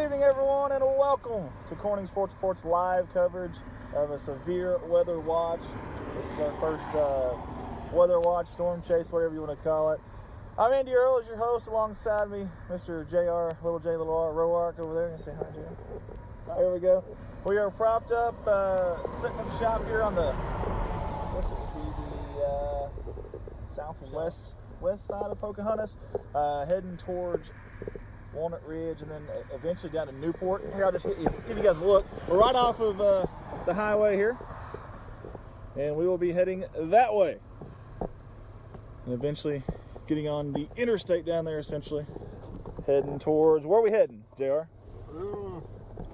evening, everyone, and welcome to Corning Sports Report's live coverage of a severe weather watch. This is our first weather watch, storm chase, whatever you want to call it. I'm Andy Earl as your host. Alongside me, Mr. JR, little J, little R, Roark over there. You can say hi, JR. There we go. We are propped up, setting up shop here on the, I guess it would be the southwest side of Pocahontas, heading towards Walnut Ridge, and then eventually down to Newport. Here, I'll just give you guys a look. We're right off of the highway here, and we will be heading that way, and eventually getting on the interstate down there, essentially heading towards, where are we heading, JR?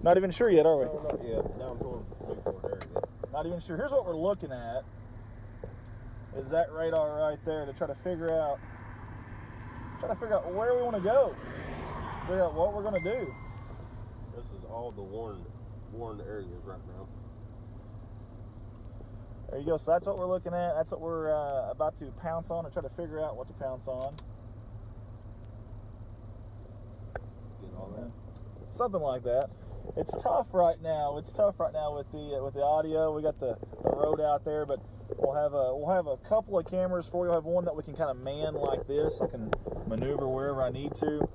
Not even sure yet, are we? No, not yet. Down toward Newport area. Not even sure. Here's what we're looking at, is that radar right there, to try to figure out where we want to go. Figure out what we're going to do. This is all the warned areas right now. There you go. So that's what we're looking at. That's what we're about to pounce on and try to figure out what to pounce on. Get all that. Something like that. It's tough right now. It's tough right now with the audio. We got the road out there, but we'll have a couple of cameras for you. We'll have one that we can kind of man like this. I can maneuver wherever I need to,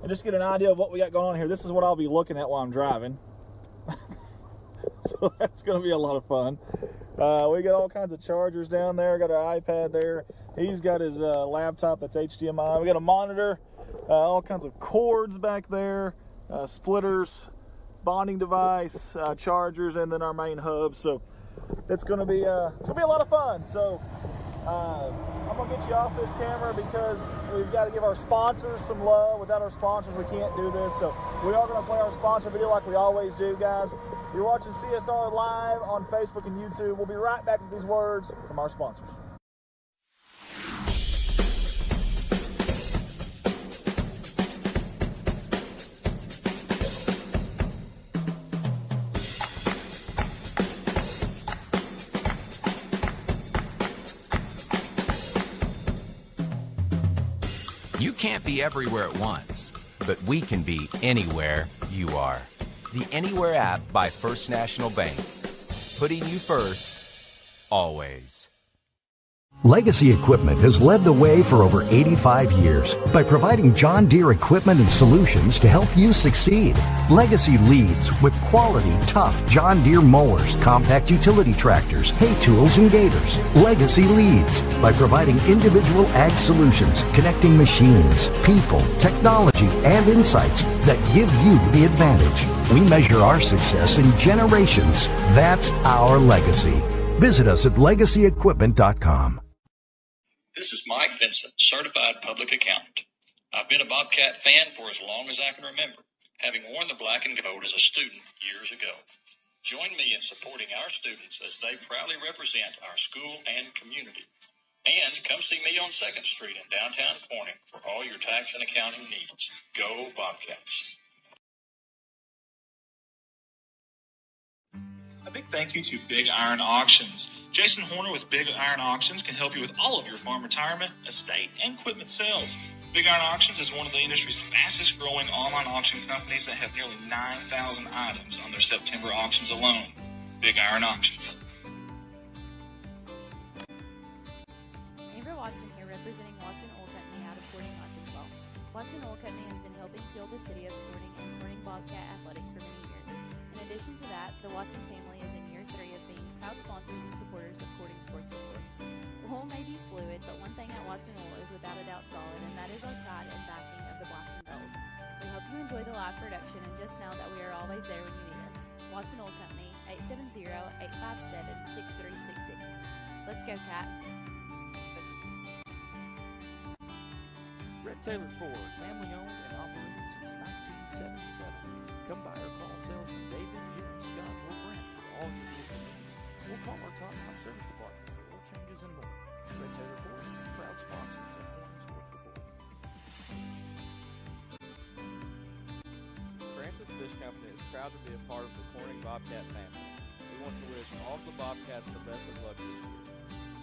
and just get an idea of what we got going on here. This is what I'll be looking at while I'm driving. So that's going to be a lot of fun. We got all kinds of chargers down there. Got our iPad there. He's got his laptop that's HDMI. We got a monitor, all kinds of cords back there, splitters, bonding device, chargers, and then our main hub. So it's going to be a lot of fun. So I'm going to get you off this camera because we've got to give our sponsors some love. Without our sponsors, we can't do this. So we are going to play our sponsor video like we always do, guys. You're watching CSR live on Facebook and YouTube. We'll be right back with these words from our sponsors. You can't be everywhere at once, but we can be anywhere you are. The Anywhere app by First National Bank. Putting you first, always. Legacy Equipment has led the way for over 85 years by providing John Deere equipment and solutions to help you succeed. Legacy leads with quality, tough John Deere mowers, compact utility tractors, hay tools, and gators. Legacy leads by providing individual ag solutions, connecting machines, people, technology, and insights that give you the advantage. We measure our success in generations. That's our legacy. Visit us at legacyequipment.com. This is Mike Vincent, Certified Public Accountant. I've been a Bobcat fan for as long as I can remember, having worn the black and gold as a student years ago. Join me in supporting our students as they proudly represent our school and community. And come see me on 2nd Street in downtown Corning for all your tax and accounting needs. Go Bobcats. A big thank you to Big Iron Auctions. Jason Horner with Big Iron Auctions can help you with all of your farm retirement, estate, and equipment sales. Big Iron Auctions is one of the industry's fastest growing online auction companies that have nearly 9,000 items on their September auctions alone. Big Iron Auctions. Amber Watson here, representing Watson Oil Company out of Corning, Arkansas. Watson Oil Company has been helping fuel the city of Corning and Corning Bobcat athletics for many years. In addition to that, the Watson family is in year 3 of being proud sponsors and supporters of Corning Sports Report. Oil may be fluid, but one thing at Watson Oil is without a doubt solid, and that is our pride and backing of the black and gold. We hope you enjoy the live production and just know that we are always there when you need us. Watson Oil Company, 870-857-6366. Let's go, Cats. Red Taylor Ford, family owned and operated since 1977. Come by or call salesman David, Jim, Scott, or Brent for all your vehicle needs. We'll call our top-notch service department for oil changes and more. Red Taylor Ford, proud sponsors of Corning Sports Report. Francis Fish Company is proud to be a part of the Corning Bobcat family. We want to wish all of the Bobcats the best of luck this year.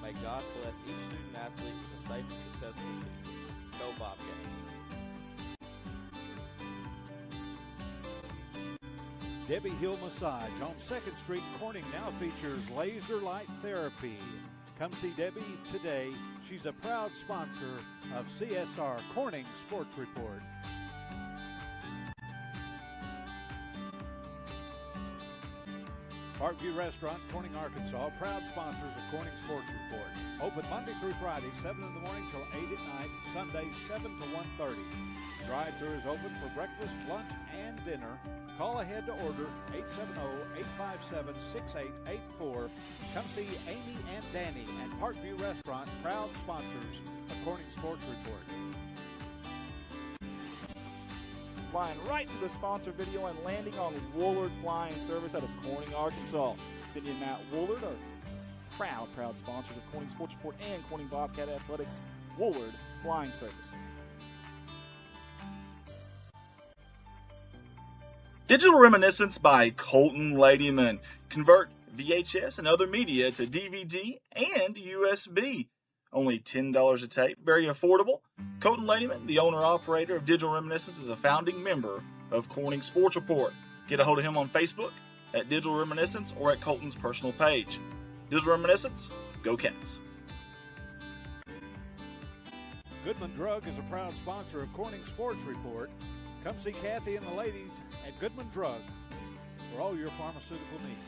May God bless each student athlete with a safe and successful season. Go Bobcats. Debbie Hill Massage on 2nd Street, Corning now features laser light therapy. Come see Debbie today. She's a proud sponsor of CSR Corning Sports Report. Parkview Restaurant, Corning, Arkansas, proud sponsors of Corning Sports Report. Open Monday through Friday, 7 in the morning till 8 at night, Sundays 7 to 1:30. Drive-thru is open for breakfast, lunch, and dinner. Call ahead to order 870-857-6884. Come see Amy and Danny at Parkview Restaurant, proud sponsors of Corning Sports Report. Flying right to the sponsor video and landing on Woolard Flying Service out of Corning, Arkansas. Cindy and Matt Woolard are proud sponsors of Corning Sports Report and Corning Bobcat Athletics. Woolard Flying Service. Digital Reminiscence by Colton Ladyman. Convert VHS and other media to DVD and USB. Only $10 a tape. Very affordable. Colton Ladyman, the owner-operator of Digital Reminiscence, is a founding member of Corning Sports Report. Get a hold of him on Facebook at Digital Reminiscence or at Colton's personal page. Digital Reminiscence, go Cats. Goodman Drug is a proud sponsor of Corning Sports Report. Come see Kathy and the ladies at Goodman Drug for all your pharmaceutical needs.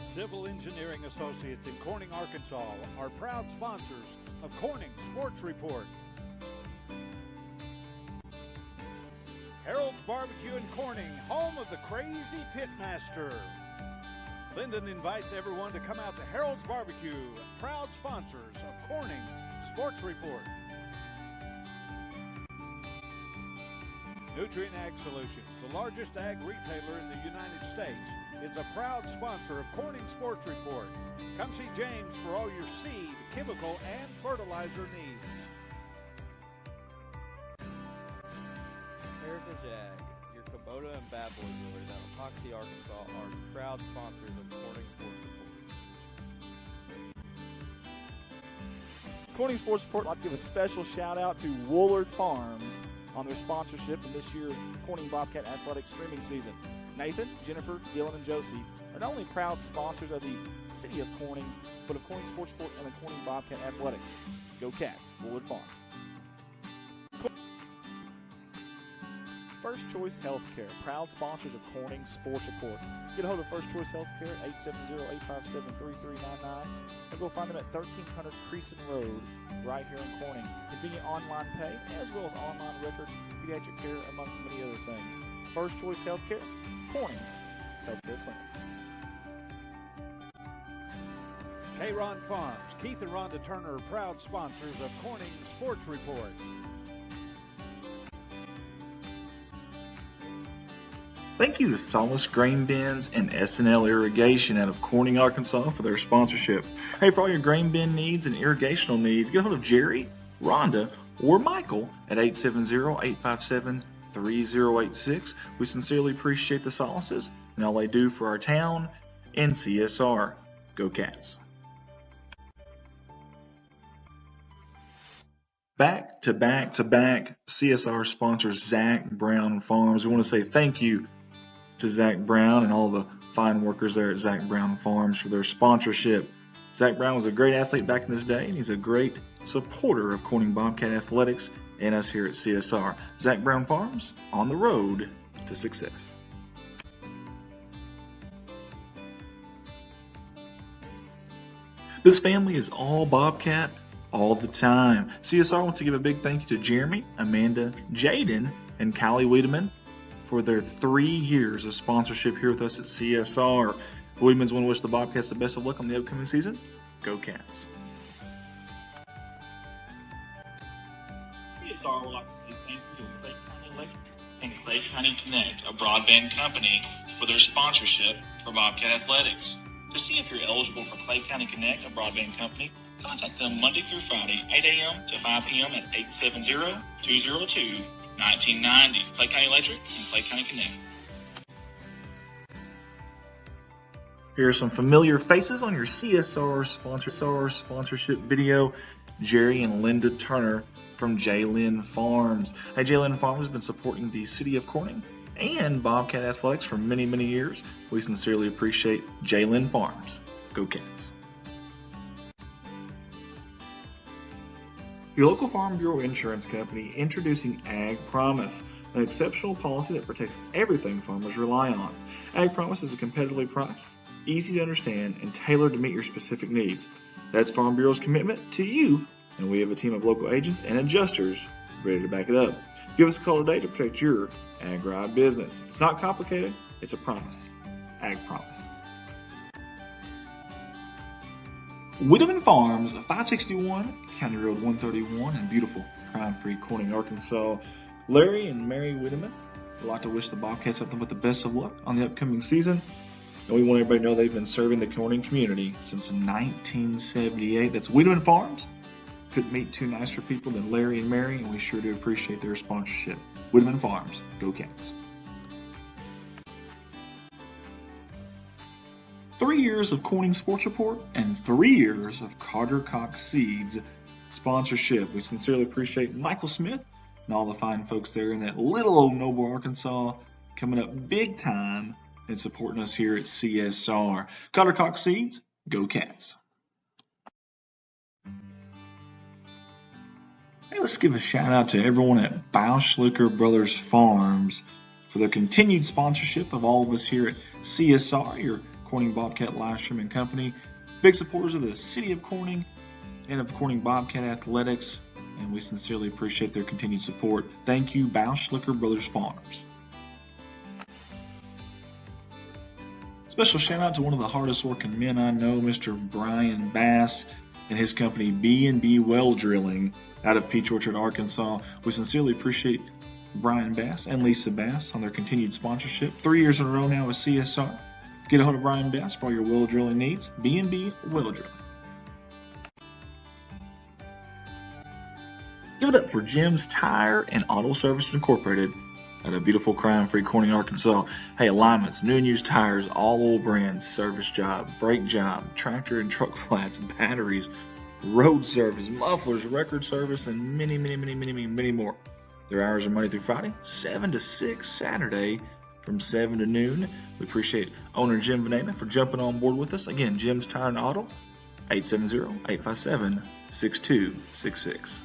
Civil Engineering Associates in Corning, Arkansas are proud sponsors of Corning Sports Report. Harold's Barbecue in Corning, home of the Crazy Pitmaster. Linden invites everyone to come out to Harold's Barbecue, proud sponsors of Corning Sports Report. Nutrient Ag Solutions, the largest ag retailer in the United States, is a proud sponsor of Corning Sports Report. Come see James for all your seed, chemical, and fertilizer needs. Heritage Ag, your Kubota and Bad Boy dealers out of Hoxie, Arkansas, are proud sponsors of Corning Sports Report. Corning Sports Report, I'd like to give a special shout out to Woolard Farms on their sponsorship in this year's Corning Bobcat Athletics streaming season. Nathan, Jennifer, Dylan, and Josie are not only proud sponsors of the city of Corning, but of Corning Sports Report and the Corning Bobcat Athletics. Go Cats, Woolard Farms. First Choice Healthcare, proud sponsors of Corning Sports Report. Get a hold of First Choice Healthcare at 870-857-3399, or go find them at 1300 Creason Road, right here in Corning. Convenient online pay, as well as online records, pediatric care, amongst many other things. First Choice Healthcare, Corning's Healthcare Clinic. K-Ron Farms, Keith and Rhonda Turner are proud sponsors of Corning Sports Report. Thank you to Solace Grain Bins and SNL Irrigation out of Corning, Arkansas for their sponsorship. Hey, for all your grain bin needs and irrigational needs, get a hold of Jerry, Rhonda, or Michael at 870-857-3086. We sincerely appreciate the Solaces and all they do for our town and CSR. Go Cats. Back to back CSR sponsors Zach Brown Farms. We want to say thank you to Zach Brown and all the fine workers there at Zach Brown Farms for their sponsorship. Zach Brown was a great athlete back in his day, and he's a great supporter of Corning Bobcat Athletics and us here at CSR. Zach Brown Farms, on the road to success. This family is all Bobcat all the time. CSR wants to give a big thank you to Jeremy, Amanda, Jaden, and Callie Wiedemann for their 3 years of sponsorship here with us at CSR. The Wiedemans want to wish the Bobcats the best of luck on the upcoming season. Go Cats. CSR would like to say thank you to Clay County Electric and Clay County Connect, a broadband company, for their sponsorship for Bobcat Athletics. To see if you're eligible for Clay County Connect, a broadband company, contact them Monday through Friday, 8 a.m. to 5 p.m. at 870-202-1990. Clay County Electric and Clay County Connect. Here are some familiar faces on your CSR sponsorship video. Jerry and Linda Turner from J-Lynn Farms. Hey, J-Lynn Farms has been supporting the city of Corning and Bobcat Athletics for many, many years. We sincerely appreciate J-Lynn Farms. Go Cats. Your local Farm Bureau insurance company introducing Ag Promise, an exceptional policy that protects everything farmers rely on. Ag Promise is a competitively priced, easy to understand, and tailored to meet your specific needs. That's Farm Bureau's commitment to you, and we have a team of local agents and adjusters ready to back it up. Give us a call today to protect your agri business. It's not complicated, it's a promise. Ag Promise. Wiedemann Farms, 561 County Road 131 in beautiful crime-free Corning, Arkansas. Larry and Mary Wiedemann would like to wish the Bobcats something with the best of luck on the upcoming season. And we want everybody to know they've been serving the Corning community since 1978. That's Wiedemann Farms. Couldn't meet two nicer people than Larry and Mary, and we sure do appreciate their sponsorship. Wiedemann Farms, go Cats. 3 years of Corning Sports Report and 3 years of Carter Cox Seeds sponsorship. We sincerely appreciate Michael Smith and all the fine folks there in that little old Noble, Arkansas, coming up big time and supporting us here at CSR. Carter Cox Seeds, go Cats. Hey, let's give a shout out to everyone at Bauschlicker Brothers Farms for their continued sponsorship of all of us here at CSR, your Corning Bobcat live streaming company. Big supporters of the city of Corning and of Corning Bobcat Athletics, and we sincerely appreciate their continued support. Thank you, Bauschlicker Brothers Farms. Special shout out to one of the hardest working men I know, Mr. Brian Bass and his company B&B Well Drilling out of Peach Orchard, Arkansas. We sincerely appreciate Brian Bass and Lisa Bass on their continued sponsorship. 3 years in a row now with CSR. Get a hold of Brian Bass for all your well drilling needs. B&B Well Drilling. Give it up for Jim's Tire and Auto Services Incorporated at a beautiful crime-free Corning, Arkansas. Hey, alignments, new and used tires, all oil brands, service job, brake job, tractor and truck flats, batteries, road service, mufflers, record service, and many, many, many, many, many, many more. Their hours are Monday through Friday, 7 to 6, Saturday from 7 to noon. We appreciate owner Jim Vanena for jumping on board with us. Again, Jim's Tire and Auto, 870-857-6266.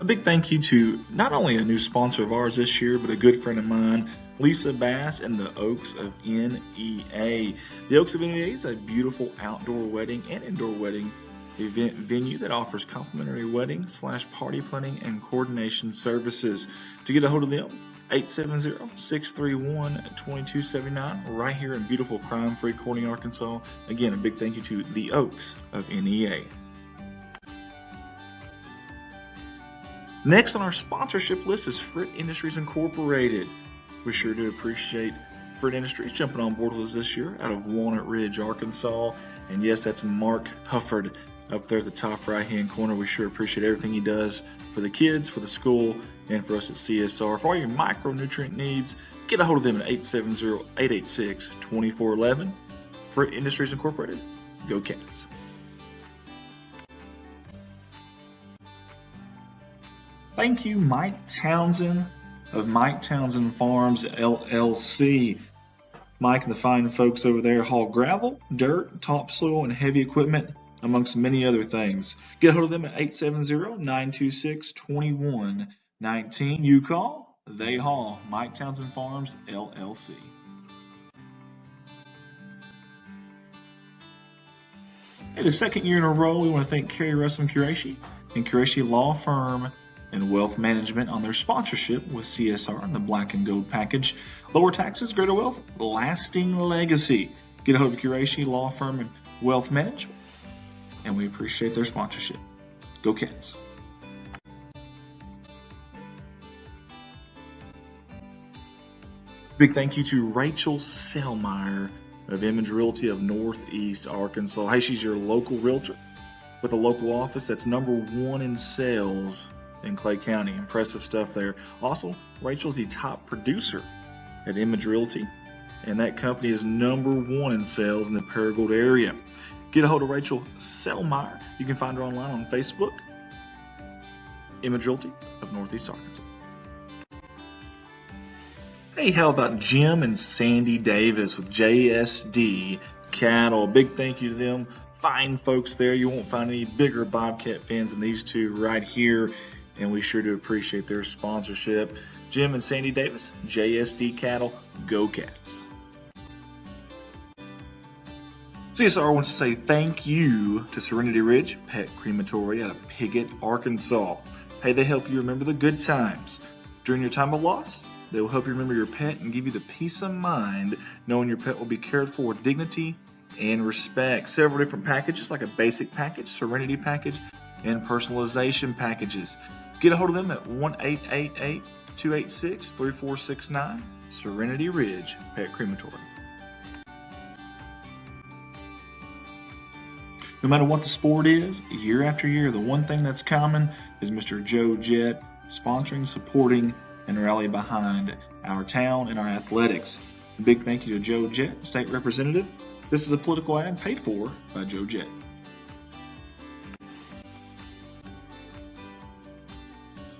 A big thank you to not only a new sponsor of ours this year, but a good friend of mine, Lisa Bass and the Oaks of NEA. The Oaks of NEA is a beautiful outdoor wedding and indoor wedding event venue that offers complimentary wedding / party planning and coordination services. To get a hold of them, 870-631-2279, right here in beautiful crime-free Corning, Arkansas. Again, a big thank you to the Oaks of NEA. Next on our sponsorship list is Fritt Industries Incorporated. We sure do appreciate Fritt Industries jumping on board with us this year out of Walnut Ridge, Arkansas. And yes, that's Mark Hufford up there at the top right-hand corner. We sure appreciate everything he does for the kids, for the school, and for us at CSR. For all your micronutrient needs, get a hold of them at 870-886-2411. Fritt Industries Incorporated. Go Cats. Thank you, Mike Townsend of Mike Townsend Farms, LLC. Mike and the fine folks over there haul gravel, dirt, topsoil, and heavy equipment, amongst many other things. Get a hold of them at 870-926-2119. You call, they haul. Mike Townsend Farms, LLC. Hey, the second year in a row, we want to thank Kerry Russell Qureshi and Qureshi Law Firm and Wealth Management on their sponsorship with CSR and the Black and Gold package. Lower taxes, greater wealth, lasting legacy. Get a hold of Qureshi Law Firm and Wealth Management, and we appreciate their sponsorship. Go Cats. Big thank you to Rachel Selmeyer of Image Realty of Northeast Arkansas. Hey, she's your local realtor with a local office that's #1 in sales in Clay County. Impressive stuff there. Also, Rachel's the top producer at Image Realty and that company is #1 in sales in the Paragould area. Get a hold of Rachel Selmeyer. You can find her online on Facebook. Emma Julty of Northeast Arkansas. Hey, how about Jim and Sandy Davis with JSD Cattle? Big thank you to them. Fine folks there. You won't find any bigger Bobcat fans than these two right here, and we sure do appreciate their sponsorship. Jim and Sandy Davis, JSD Cattle, go Cats. CSR wants to say thank you to Serenity Ridge Pet Crematory out of Piggott, Arkansas. Hey, they help you remember the good times. During your time of loss, they will help you remember your pet and give you the peace of mind knowing your pet will be cared for with dignity and respect. Several different packages, like a basic package, Serenity package, and personalization packages. Get a hold of them at 1-888-286-3469, Serenity Ridge Pet Crematory. No matter what the sport is, year after year, the one thing that's common is Mr. Joe Jett sponsoring, supporting, and rallying behind our town and our athletics. A big thank you to Joe Jett, State Representative. This is a political ad paid for by Joe Jett.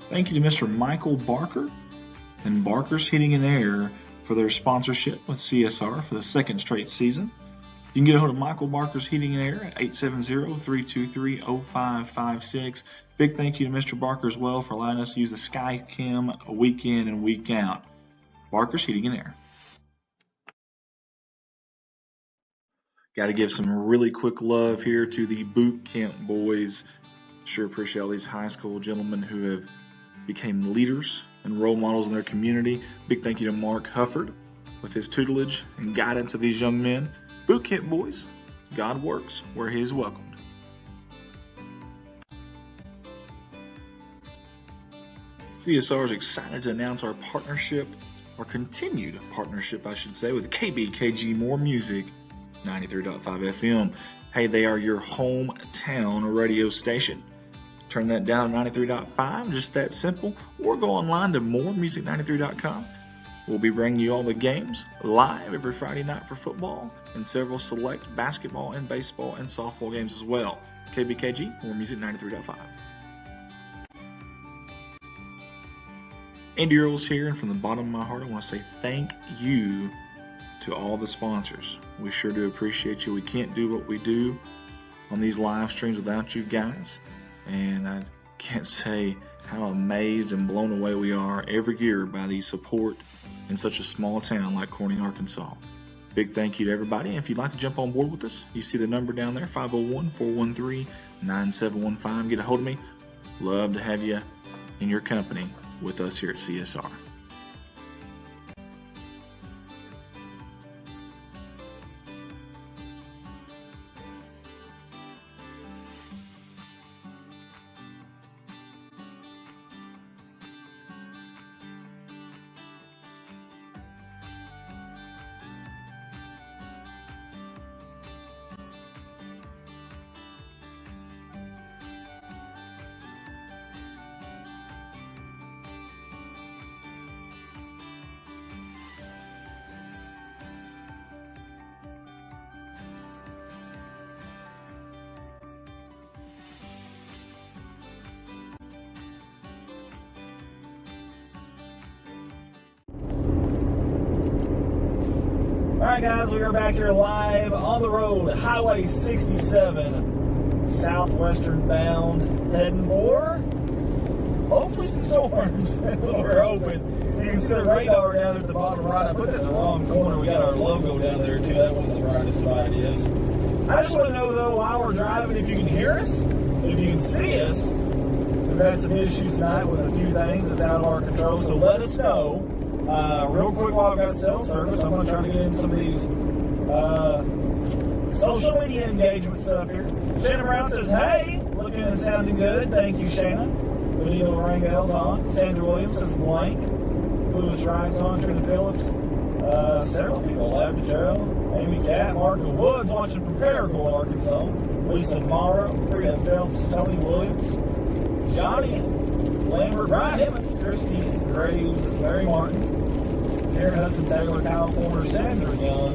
Thank you to Mr. Michael Barker and Barker's Heating and Air for their sponsorship with CSR for the second straight season. You can get a hold of Michael Barker's Heating and Air at 870-323-0556. Big thank you to Mr. Barker as well for allowing us to use the SkyCam week in and week out. Barker's Heating and Air. Got to give some really quick love here to the boot camp boys. Sure appreciate all these high school gentlemen who have became leaders and role models in their community. Big thank you to Mark Hufford with his tutelage and guidance of these young men. Boot camp boys, God works where he is welcomed. CSR is excited to announce our partnership, or continued partnership, I should say, with KBKG More Music, 93.5 FM. Hey, they are your hometown radio station. Turn that down to 93.5, just that simple, or go online to moremusic93.com. We'll be bringing you all the games live every Friday night for football and several select basketball and baseball and softball games as well. KBKG, More Music 93.5. Andy Earls here, and from the bottom of my heart, I want to say thank you to all the sponsors. We sure do appreciate you. We can't do what we do on these live streams without you guys, and I can't say how amazed and blown away we are every year by the support in such a small town like Corning, Arkansas. Big thank you to everybody. And if you'd like to jump on board with us, you see the number down there, 501-413-9715. Get a hold of me. Love to have you in your company with us here at CSR. Alright guys, we are back here live on the road, Highway 67, southwestern bound, heading for, hopefully some storms. That's what we're hoping. You can see the radar down there at the bottom right. I put that in the wrong corner. We got our logo down there too. That wasn't the brightest of ideas. I just want to know though, while we're driving, if you can hear us, if you can see us. We've had some issues tonight with a few things that's out of our control, so let us know. Real quick while I've got cell service, I'm going to try to get in some of these social media engagement stuff here. Shannon Brown says, hey, looking and sounding good. Thank you, Shannon. Benito Rangel's on. Sandra Williams says blank. Lewis Rice on. Trina Phillips. Several people left. Joe, Amy Cat, Marco Woods watching from Paragould, Arkansas. Lisa Morrow, Priya Phelps, Tony Williams, Johnny Lambert, Brian Emmons, Christy Graves, Mary Martin, Aaron Hudson Taylor, Kyle Porter, Sandra Young,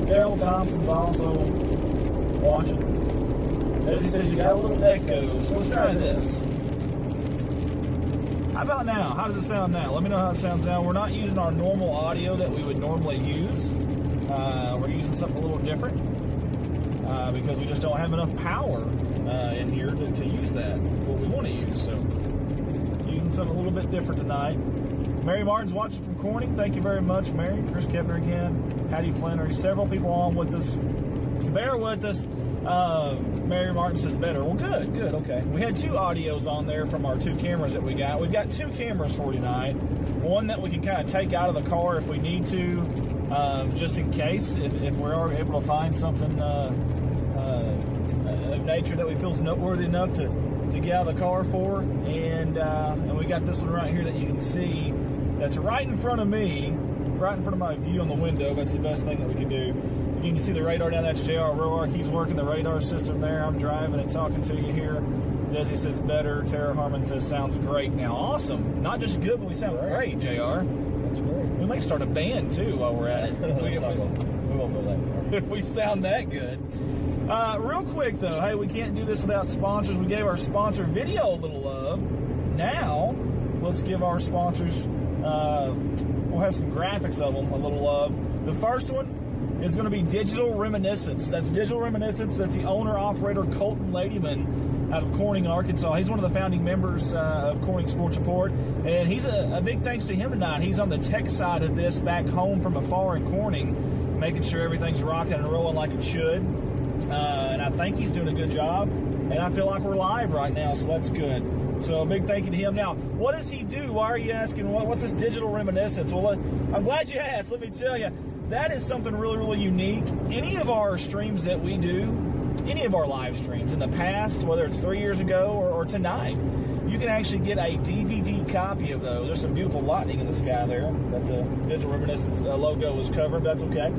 Daryl Thompson's also watching. As he says, you got a little echo, so let's try this. How about now? How does it sound now? Let me know how it sounds now. We're not using our normal audio that we would normally use. We're using something a little different because we just don't have enough power in here to use that, what we want to use. So, using something a little bit different tonight. Mary Martin's watching from Corning. Thank you very much, Mary. Chris Kepner again. Hattie Flannery. Several people on with us. Bear with us. Mary Martin says better. Well, good, okay. We had 2 audios on there from our 2 cameras that we got. We've got 2 cameras for tonight. One that we can kind of take out of the car if we need to, just in case, if we're able to find something of nature that we feel is noteworthy enough to get out of the car for. And we got this one right here that you can see that's right in front of me, right in front of my view on the window. That's the best thing that we can do. You can see the radar down. That's J.R. Roark. He's working the radar system there. I'm driving and talking to you here. Desi says better. Tara Harmon says sounds great now. Awesome. Not just good, but we sound great, J.R. That's great. We may start a band, too, while we're at it. We won't go that far. If we sound that good. Real quick, though. Hey, we can't do this without sponsors. We gave our sponsor video a little love. Now, let's give our sponsors, we'll have some graphics of them, a little love. The first one is going to be Digital Reminiscence. That's Digital Reminiscence. That's the owner-operator Colton Ladyman out of Corning, Arkansas. He's one of the founding members of Corning Sports Report, and he's a big thanks to him tonight. He's on the tech side of this back home from afar in Corning, making sure everything's rocking and rolling like it should, and I think he's doing a good job, and I feel like we're live right now, so that's good. So a big thank you to him. Now, what does he do? Why are you asking, what's this Digital Reminiscence? Well, I'm glad you asked. Let me tell you. That is something really, really unique. Any of our streams that we do, any of our live streams in the past, whether it's 3 years ago or tonight, you can actually get a DVD copy of those. There's some beautiful lightning in the sky there that the Digital Reminiscence logo is covering. That's okay.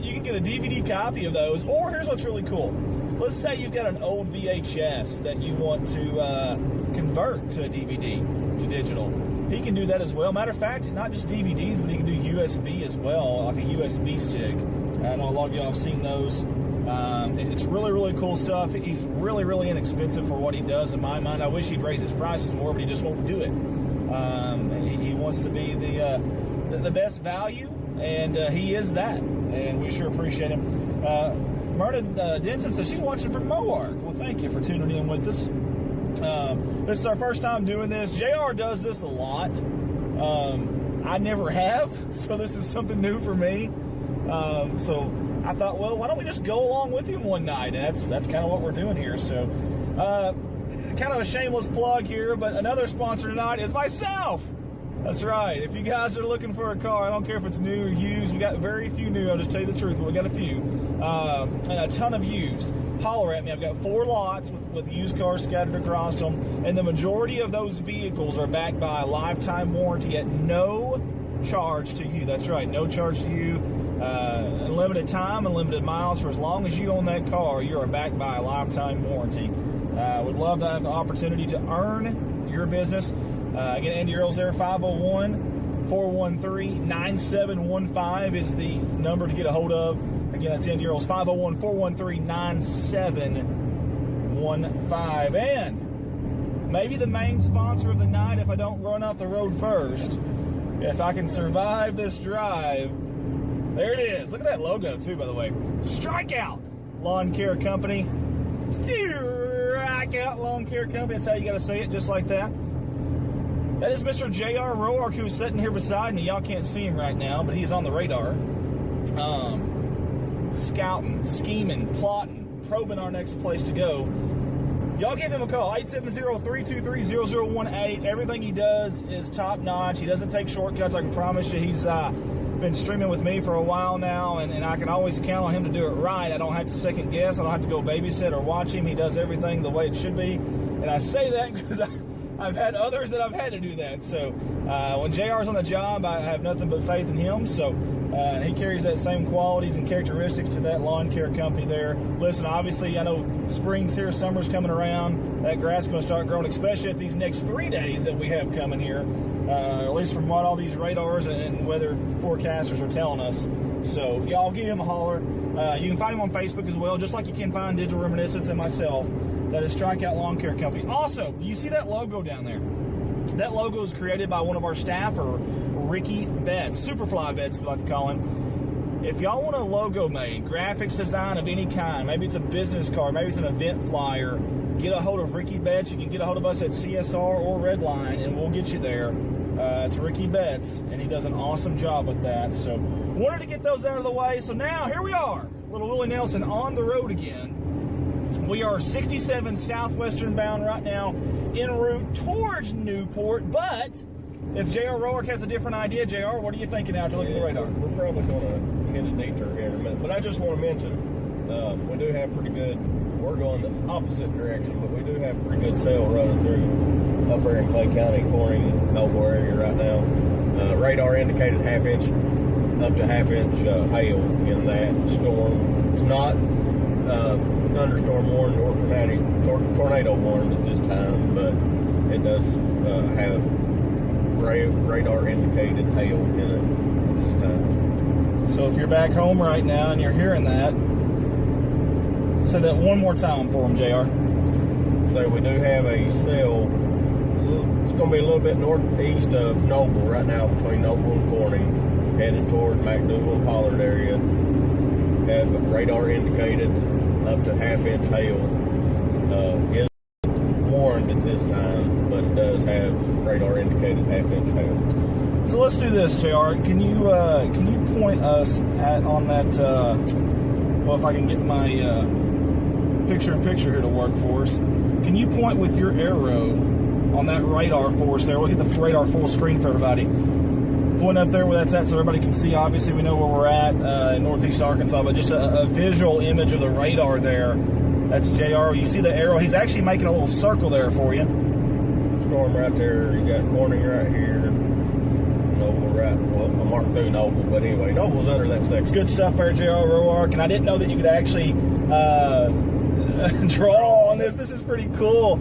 You can get a DVD copy of those, or here's what's really cool. Let's say you've got an old VHS that you want to convert to a DVD, to digital. He can do that as well. Matter of fact, not just DVDs, but he can do USB as well, like a USB stick. I know a lot of y'all have seen those. It's really, really cool stuff. He's really, really inexpensive for what he does in my mind. I wish he'd raise his prices more, but he just won't do it. He wants to be the best value, and he is that. And we sure appreciate him. Myrna Denson says she's watching from Moark. Well, thank you for tuning in with us. This is our first time doing this. JR does this a lot. I never have, so this is something new for me. So I thought, well, why don't we just go along with him one night? And that's kind of what we're doing here. So kind of a shameless plug here, but another sponsor tonight is myself. That's right. If you guys are looking for a car, I don't care if it's new or used. We got very few new. I'll just tell you the truth, but we got a few. And a ton of used. Holler at me. I've got 4 lots with used cars scattered across them, and the majority of those vehicles are backed by a lifetime warranty at no charge to you. That's right, no charge to you. Unlimited time, unlimited miles. For as long as you own that car, you are backed by a lifetime warranty. Would love to have the opportunity to earn your business. Again, Andy Earl's there. 501-413-9715 is the number to get a hold of. Again, that's Andy Earl's 501-413-9715. And maybe the main sponsor of the night, if I don't run out the road first, if I can survive this drive. There it is. Look at that logo, too, by the way. Strikeout Lawn Care Company. Strikeout Lawn Care Company. That's how you got to say it, just like that. That is Mr. J.R. Roark, who's sitting here beside me. Y'all can't see him right now, but he's on the radar. Scouting, scheming, plotting, probing our next place to go. Y'all give him a call, 870-323-0018. Everything he does is top-notch. He doesn't take shortcuts, I can promise you. He's been streaming with me for a while now, and I can always count on him to do it right. I don't have to second guess. I don't have to go babysit or watch him. He does everything the way it should be. And I say that because I've had others that I've had to do that. So when JR's on the job, I have nothing but faith in him. So he carries that same qualities and characteristics to that lawn care company there. Listen, obviously, I know spring's here, summer's coming around. That grass is going to start growing, especially at these next 3 days that we have coming here. at least from what all these radars and weather forecasters are telling us. So, y'all give him a holler. You can find him on Facebook as well, just like you can find Digital Reminiscence and myself. That is Strikeout Lawn Care Company. Also, do you see that logo down there? That logo is created by one of our staffer, Ricky Betts, Superfly Betts, we like to call him. If y'all want a logo made, graphics design of any kind, maybe it's a business card, maybe it's an event flyer, get a hold of Ricky Betts. You can get a hold of us at CSR or Redline, and we'll get you there. It's Ricky Betts, and he does an awesome job with that. So, wanted to get those out of the way. So now, here we are, little Willie Nelson on the road again. We are 67 southwestern bound right now, en route towards Newport. But if J.R. Roark has a different idea, J.R., what are you thinking now after looking at the radar? We're probably going to hit a detour here in a minute. But I just want to mention, we do have pretty good, we're going the opposite direction, but we do have pretty good sail running through up there in Clay County, Corning, Noble area right now. Radar indicated up to half-inch hail in that storm. It's not thunderstorm warned or tornado warned at this time, but it does have radar indicated hail in it at this time. So if you're back home right now and you're hearing that, say that one more time for him, JR. So we do have a cell. It's going to be a little bit northeast of Noble right now, between Noble and Corning, headed toward McDougal and Pollard area. Have radar indicated up to half-inch hail. Is warned at this time, but it does have radar indicated half-inch hail. So let's do this, JR. Can you point us on that? Well, if I can get my picture-in-picture here to work for us, can you point with your arrow on that radar for us there? We'll get the radar full screen for everybody. Point up there where that's at so everybody can see. Obviously, we know where we're at in northeast Arkansas, but just a visual image of the radar there. That's JR. You see the arrow? He's actually making a little circle there for you. Storm right there. You got Corning right here. Noble right. Well, I marked through Noble, but anyway, Noble's under that section. It's good stuff there, JR Roark, and I didn't know that you could actually draw on this. This is pretty cool.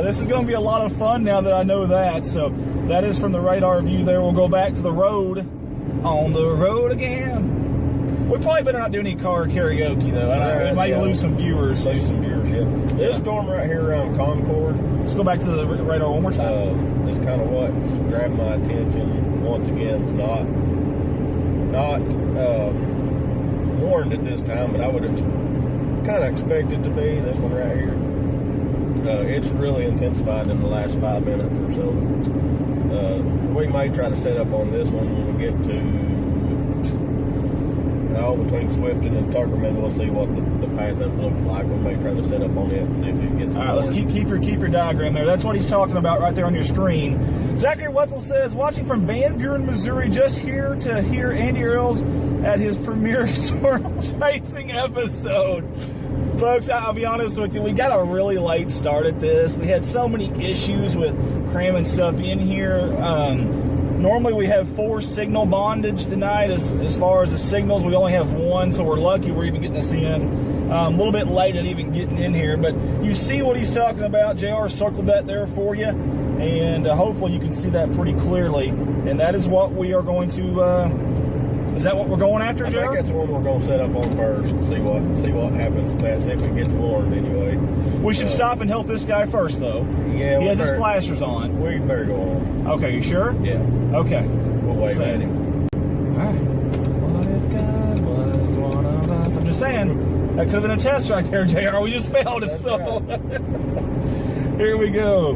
This is going to be a lot of fun now that I know that. So that is from the radar view there. We'll go back to the road. On the road again. We probably better not do any car karaoke, though. I might lose some viewers. Lose some viewership. This storm right here around Concord. Let's go back to the radar one more time. It's kind of what's grabbed my attention. Once again, it's not warned at this time, but I would kind of expect it to be. This one right here. It's really intensified in the last 5 minutes or so. We may try to set up on this one when we get to between Swifton and Tuckerman. We'll see what the path up looks like. We may try to set up on it and see if it gets. All right, let's keep your diagram there. That's what he's talking about right there on your screen. Zachary Wetzel says, watching from Van Buren, Missouri, just here to hear Andy Earls at his premiere storm chasing episode. Folks, I'll be honest with you, we got a really late start at this. We had so many issues with cramming stuff in here. Normally we have 4 signal bondage tonight. As far as the signals, we only have 1, so we're lucky we're even getting this in. A little bit late at even getting in here, but you see what he's talking about. JR circled that there for you, and hopefully you can see that pretty clearly. And that is what we are going to... is that what we're going after, JR? I think that's the one we're going to set up on first and see what happens with that, see if it gets warmed anyway. We should stop and help this guy first, though. Yeah, he has his flashers on. We better go on. Okay, you sure? Yeah. Okay. We'll wave at him. All right. What if God was one of us? I'm just saying, that could have been a test right there, JR. We just failed it, so. Right. Here we go.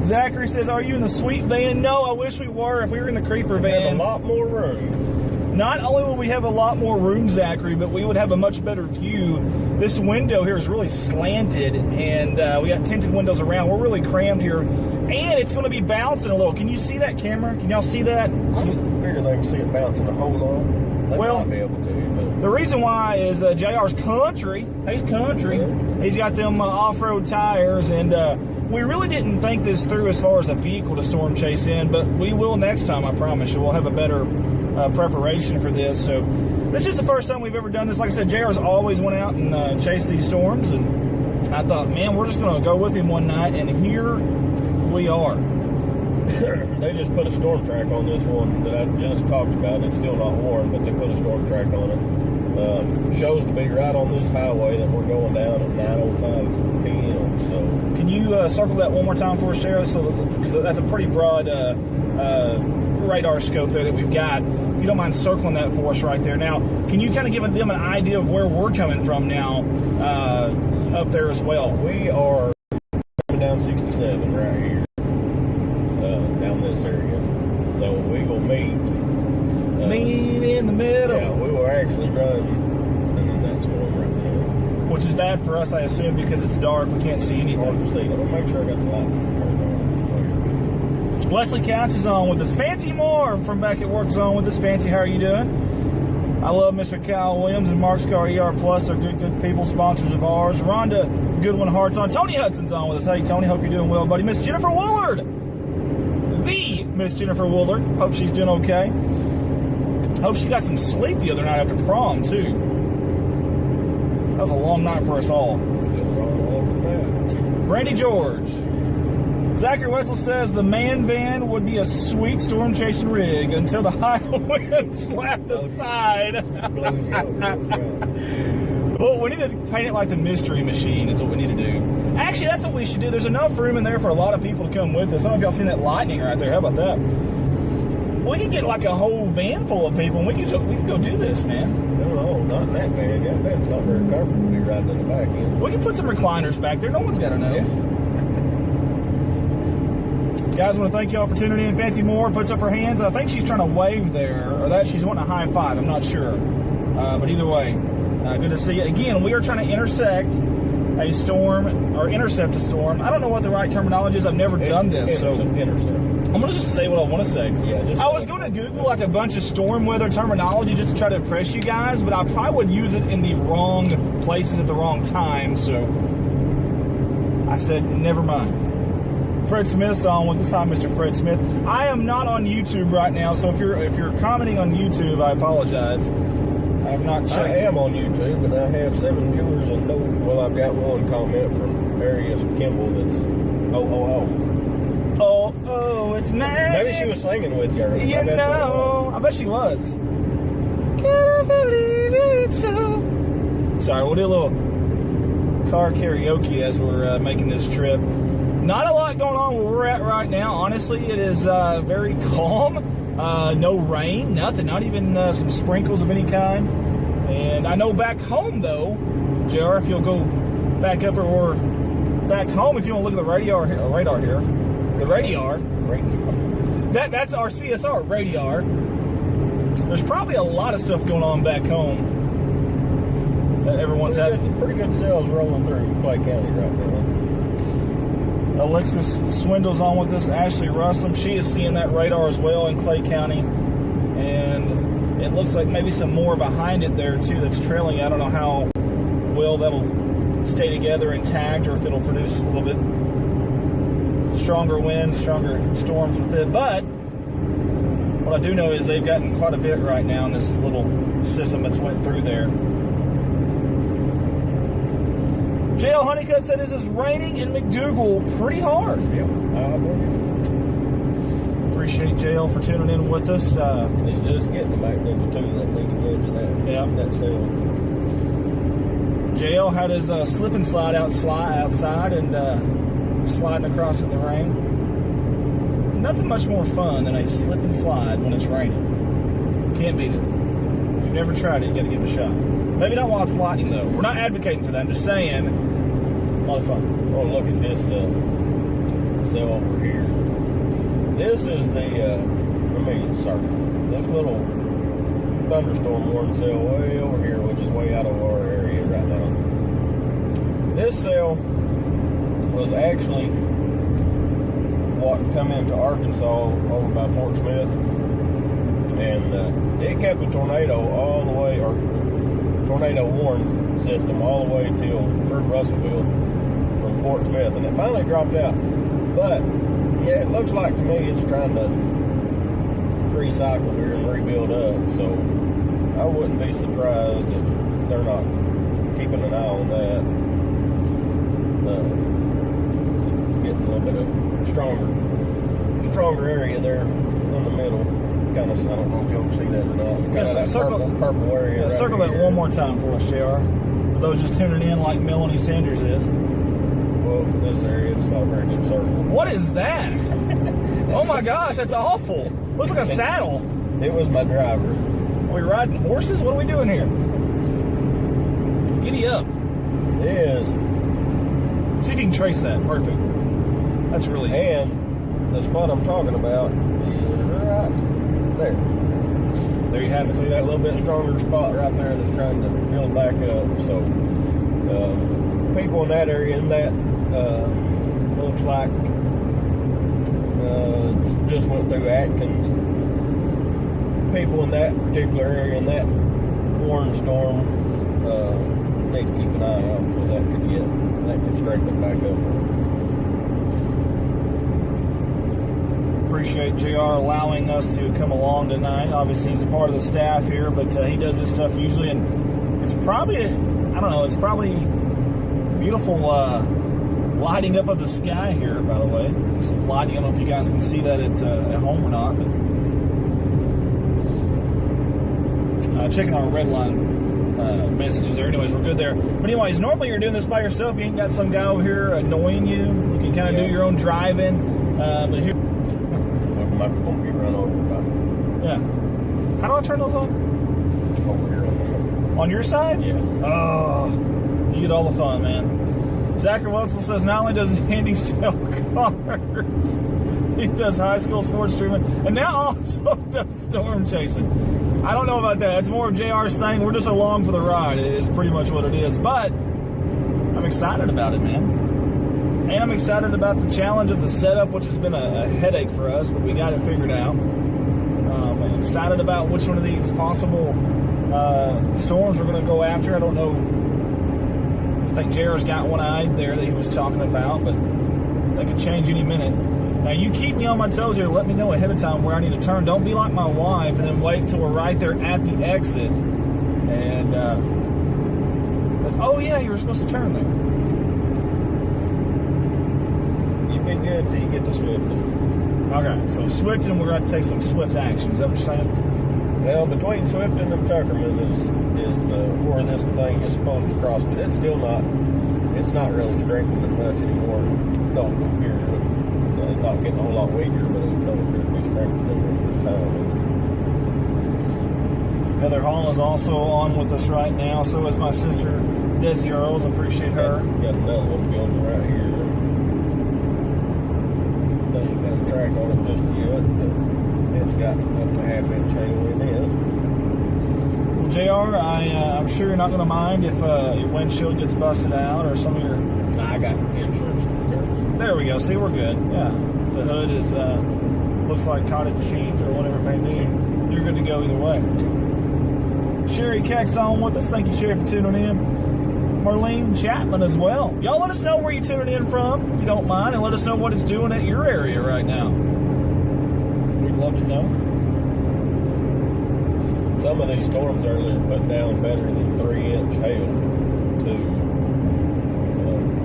Zachary says, are you in the sweet van? No, I wish we were. If we were in the creeper van. We have a lot more room. Not only will we have a lot more room, Zachary, but we would have a much better view. This window here is really slanted, and we got tinted windows around. We're really crammed here, and it's going to be bouncing a little. Can you see that, camera? Can y'all see that? I figure they can see it bouncing a whole lot. They might be able to. But. The reason why is JR's country. He's country. Yeah. He's got them off-road tires, and we really didn't think this through as far as a vehicle to storm chase in, but we will next time, I promise you. We'll have a better preparation for this. So this is the first time we've ever done this. Like I said, JR's always went out and chased these storms, and I thought, man, we're just going to go with him one night, and here we are. they just put a storm track on this one that I just talked about. It's still not worn, but they put a storm track on it. Shows to be right on this highway that we're going down at 9:05 p.m. So, can you circle that one more time for us, Jared? So, because that's a pretty broad radar scope there that we've got. If you don't mind circling that for us right there. Now, can you kind of give them an idea of where we're coming from now up there as well? We are coming down 67 right here, down this area. So we will meet. Meet in the middle. Yeah, we will actually run in that storm right there. Which is bad for us, I assume, because it's dark. We can't see anything. It's hard to see. Let me make sure I got the light turned on. Wesley Couch is on with us. Fancy Moore from back at work is on with us. Fancy, how are you doing? I love Mr. Kyle Williams and Mark Scar ER Plus. They're good people, sponsors of ours. Rhonda Goodwin Hart's on. Tony Hudson's on with us. Hey, Tony, hope you're doing well, buddy. Miss Jennifer Woolard. The Miss Jennifer Woolard. Hope she's doing okay. Hope she got some sleep the other night after prom, too. That was a long night for us all. Brandy George. Zachary Wetzel says the man van would be a sweet storm chasing rig until the high wind slapped the side. Well, we need to paint it like the Mystery Machine is what we need to do. Actually, that's what we should do. There's enough room in there for a lot of people to come with us. I don't know if y'all seen that lightning right there. How about that? We could get like a whole van full of people, and we could go do this, man. No, not in that van. That van's not very comfortable to be riding in the back end. We can put some recliners back there. No one's got to know. Yeah. Guys, I want to thank y'all for tuning in. Fancy Moore puts up her hands. I think she's trying to wave there, or that she's wanting a high five. I'm not sure. But either way, good to see you. Again, we are trying to intersect a storm, or intercept a storm. I don't know what the right terminology is. I've never done this. Intercept. I'm going to just say what I want to say. Yeah, I was going to Google like a bunch of storm weather terminology just to try to impress you guys, but I probably would use it in the wrong places at the wrong time, so I said, never mind. Fred Smith's on with us. Hi, Mr. Fred Smith. I am not on YouTube right now, so if you're commenting on YouTube, I apologize. I have not checked. I am on YouTube, and I have 7 viewers, and I've got one comment from Arius Kimball that's Oh, it's magic. Maybe she was singing with you. You know, I bet she was. Can I believe it so? Sorry, we'll do a little car karaoke as we're making this trip. Not a lot going on where we're at right now. Honestly, it is very calm. No rain, nothing. Not even some sprinkles of any kind. And I know back home, though, JR, if you'll go back up or back home, if you want to look at the radar here. The radar. That's our CSR radar. There's probably a lot of stuff going on back home that everyone's having. Pretty good sales rolling through Clay County right now. Alexis Swindle's on with us. Ashley Russell, she is seeing that radar as well in Clay County, and it looks like maybe some more behind it there too that's trailing. I don't know how well that'll stay together intact, or if it'll produce a little bit stronger winds, stronger storms with it. But what I do know is they've gotten quite a bit right now in this little system that's went through there. JL Honeycutt said this is raining in McDougal pretty hard. Yep. Appreciate JL for tuning in with us. It's just getting the McDougal too, that leading edge of that sail. JL had his slip and slide outside and sliding across in the rain. Nothing much more fun than a slip and slide when it's raining. Can't beat it. If you've never tried it, you got to give it a shot. Maybe not while it's lightning, though. We're not advocating for that. I'm just saying, a lot of fun. Oh, look at this cell over here. This is the, this little thunderstorm warning cell way over here, which is way out of our area right now. This cell was actually what come into Arkansas over by Fort Smith, and it kept a tornado all the way, or tornado warning system all the way till through Russellville from Fort Smith, and it finally dropped out. But yeah, it looks like to me it's trying to recycle here and rebuild up, so I wouldn't be surprised if they're not keeping an eye on that. Getting a little bit of stronger stronger area there in the middle. Kind of, I don't know if y'all can see that or not. Kind of that purple area. Right circle that one more time for us, JR. For those just tuning in, like Melanie Sanders is. Well, this area is not a very good circle. What is that? Oh my gosh, that's awful. Looks like a saddle. It was my driver. Are we riding horses? What are we doing here? Giddy up. It is. See if you can trace that. Perfect. That's really. And the spot I'm talking about is right there. There you have it. See that little bit stronger spot right there that's trying to build back up. So people in that area, in that looks like just went through Atkins. People in that particular area, in that warning storm, need to keep an eye out because that could strengthen back up. Appreciate JR allowing us to come along tonight. Obviously, he's a part of the staff here, but he does this stuff usually, and it's probably, I don't know, it's probably beautiful lighting up of the sky here, by the way. Some lighting, I don't know if you guys can see that at home or not, but checking our red line messages there. Anyways, we're good there. But anyways, normally you're doing this by yourself. You ain't got some guy over here annoying you. You can kind of do your own driving. But here, might be going to get run over by. Yeah. How do I turn those on? Over here. On your side? Yeah. Oh, you get all the fun, man. Zachary Wetzel says not only does Andy sell cars, he does high school sports streaming, and now also does storm chasing. I don't know about that. It's more of JR's thing. We're just along for the ride. It is pretty much what it is. But I'm excited about it, man. And I'm excited about the challenge of the setup, which has been a headache for us, but we got it figured out. I'm excited about which one of these possible storms we're going to go after. I don't know. I think JR's got one eyed there that he was talking about, but that could change any minute. Now, you keep me on my toes here. Let me know ahead of time where I need to turn. Don't be like my wife and then wait until we're right there at the exit. And, oh, yeah, you were supposed to turn there. You'd be good till you get to Swifton. Okay, so Swifton, we're going to take some swift action. Is that what you're saying? Well, between Swifton and Tuckerman is where this thing is supposed to cross, but it's still not. It's not really strengthening much anymore. Don't appear. It's not getting a whole lot weaker, but it don't appear to be strengthening at this time. Heather Hall is also on with us right now. So is my sister Desi Earls. Appreciate her. Got another one building right here. They ain't got a track on it just yet, but it's got up to half-inch chain link in it. Well, JR, I'm sure you're not going to mind if your windshield gets busted out or some of your... I got insurance. There we go. See, we're good. Yeah. If the hood is looks like cottage cheese or whatever it may be, you're good to go either way. Sherry Keck's on with us. Thank you, Sherry, for tuning in. Marlene Chapman as well. Y'all let us know where you're tuning in from, if you don't mind, and let us know what it's doing at your area right now. We'd love to know. Some of these storms earlier put down better than 3-inch hail, too.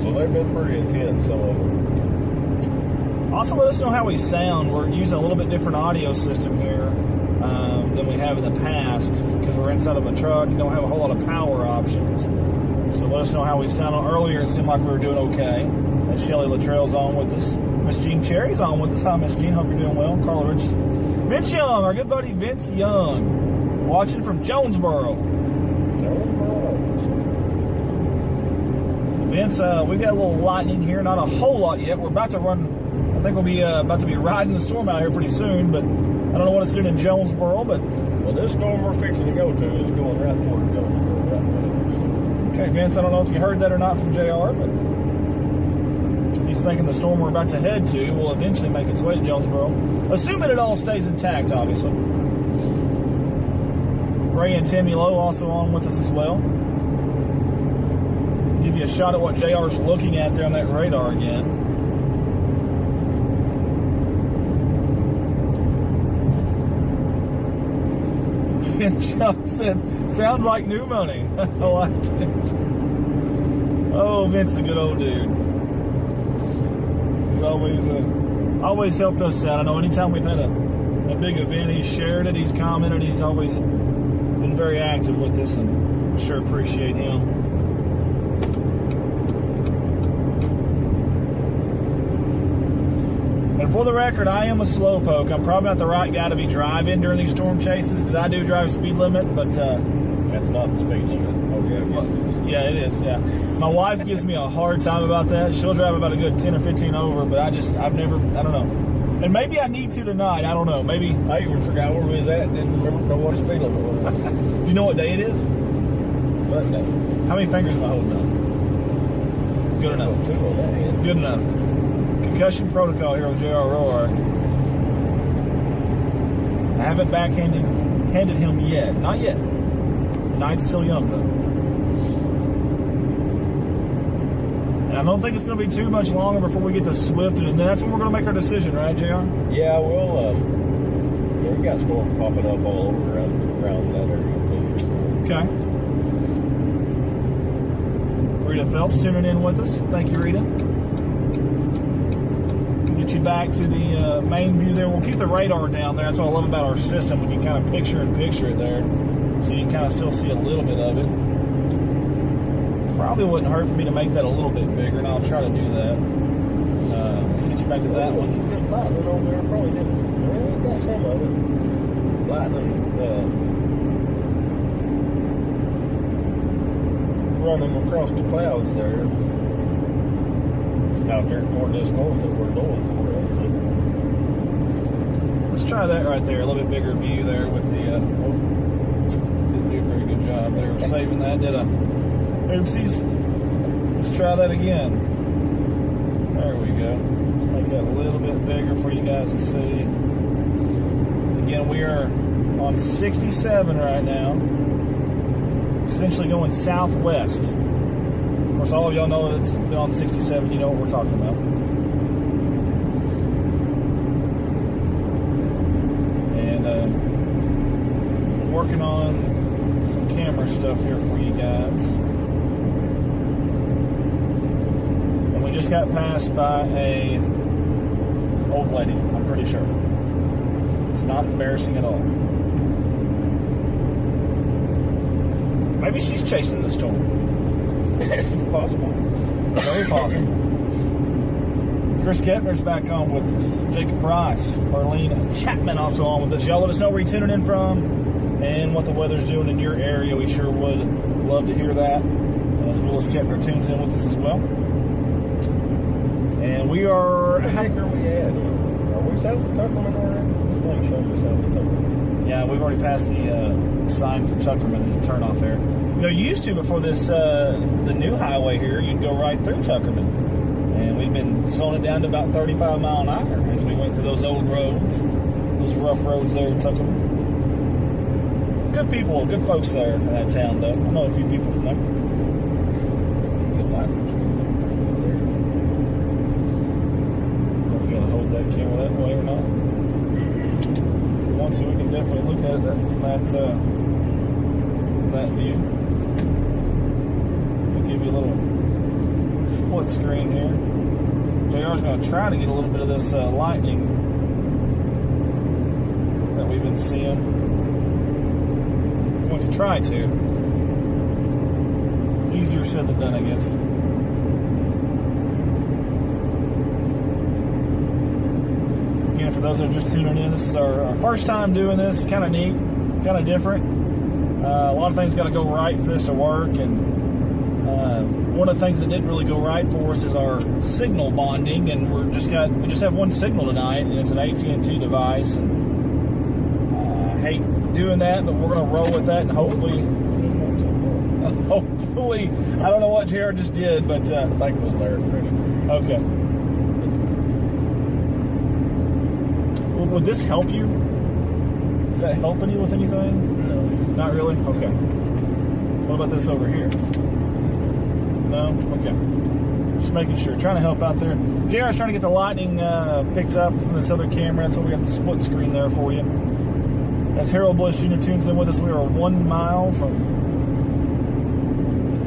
So they've been pretty intense, some of them. Also, let us know how we sound. We're using a little bit different audio system here than we have in the past because we're inside of a truck and don't have a whole lot of power options. So let us know how we sound. Earlier, it seemed like we were doing okay. And Shelly Luttrell's on with us. Miss Jean Cherry's on with us. Hi, Miss Jean. Hope you're doing well. Carla Richardson. Vince Young, our good buddy Vince Young, watching from Jonesboro. Vince, we've got a little lightning here. Not a whole lot yet. We're about to run. I think we'll be about to be riding the storm out here pretty soon, but I don't know what it's doing in Jonesboro. But well, this storm we're fixing to go to is going right toward Jonesboro right now. So. Okay, Vince, I don't know if you heard that or not from JR, but he's thinking the storm we're about to head to will eventually make its way to Jonesboro, assuming it all stays intact, obviously. Ray and Timmy Lowe also on with us as well. Give you a shot at what JR's looking at there on that radar again. Chuck said, sounds like new money. I like it. Oh, Vince is a good old dude. He's always always helped us out. I know anytime we've had a big event, he's shared it, he's commented, he's always been very active with us, and I sure appreciate him. And for the record, I am a slowpoke. I'm probably not the right guy to be driving during these storm chases because I do drive speed limit, but that's not the speed limit. Oh yeah, I guess it is. Yeah, it is. Yeah, my wife gives me a hard time about that. She'll drive about a good 10 or 15 over, but I've never, I don't know. And maybe I need to tonight. I don't know. Maybe I even forgot where we was at. Didn't remember what speed limit was. Do you know what day it is? Monday. How many fingers am I holding up? Good enough. Two on that hand. Good enough. Concussion protocol here with J.R. Roark. I haven't backhanded him yet. Not yet. The night's still young, though. And I don't think it's going to be too much longer before we get to Swift, and then that's when we're going to make our decision, right, JR? Yeah, we'll, we got storms popping up all over around that area, too. Okay. Rita Phelps tuning in with us. Thank you, Rita. Get you back to the main view there. We'll keep the radar down there. That's what I love about our system. We can kind of picture it there. So you can kind of still see a little bit of it. Probably wouldn't hurt for me to make that a little bit bigger, and I'll try to do that. Let's get you back to that one. Some good lightning over there. Probably didn't. Well, we got some of it. Lightning running across the clouds there. Out there toward this storm that we're going for, actually. Let's try that right there. A little bit bigger view there with the. Didn't do a very good job there of saving that, did I? Oopsies. Let's try that again. There we go. Let's make that a little bit bigger for you guys to see. Again, we are on 67 right now. Essentially going southwest. Of course, all of y'all know it's been on 67. You know what we're talking about. And working on some camera stuff here for you guys. And we just got passed by a old lady, I'm pretty sure. It's not embarrassing at all. Maybe she's chasing the storm. It's possible. Very possible. Chris Kettner's back on with us. Jacob Price, Marlene Chapman also on with us. Y'all let us know where you're tuning in from and what the weather's doing in your area. We sure would love to hear that. As Willis Kettner tunes in with us as well. And we are... How heck are we at? Are we south of Tuckerman already? This thing shows us south of Tuckerman. Yeah, we've already passed the sign for Tuckerman, the turnoff there. You know, you used to, before this, the new highway here, you'd go right through Tuckerman. And we've been slowing it down to about 35 mile an hour as we went through those old roads, those rough roads there in Tuckerman. Good people, good folks there in that town, though. I know a few people from there. Good life. I don't know if you want to hold that camera that way or not. If you want to, we can definitely look at it from that view. I'll give you a little split screen here. JR's going to try to get a little bit of this lightning that we've been seeing. I'm going to try to. Easier said than done, I guess. Again, for those that are just tuning in, this is our first time doing this. Kind of neat, kind of different. A lot of things got to go right for this to work, and one of the things that didn't really go right for us is our signal bonding, and we just have one signal tonight, and it's an AT&T device. And I hate doing that, but we're going to roll with that, and hopefully, I don't know what Jared just did, but I think it was an air freshener. Okay. Would this help you? Does that help any with anything? No. Not really? Okay. What about this over here? No? Okay. Just making sure. Trying to help out there. JR's trying to get the lightning picked up from this other camera. That's why we got the split screen there for you. As Harold Bush Jr. tunes in with us, we are 1 mile from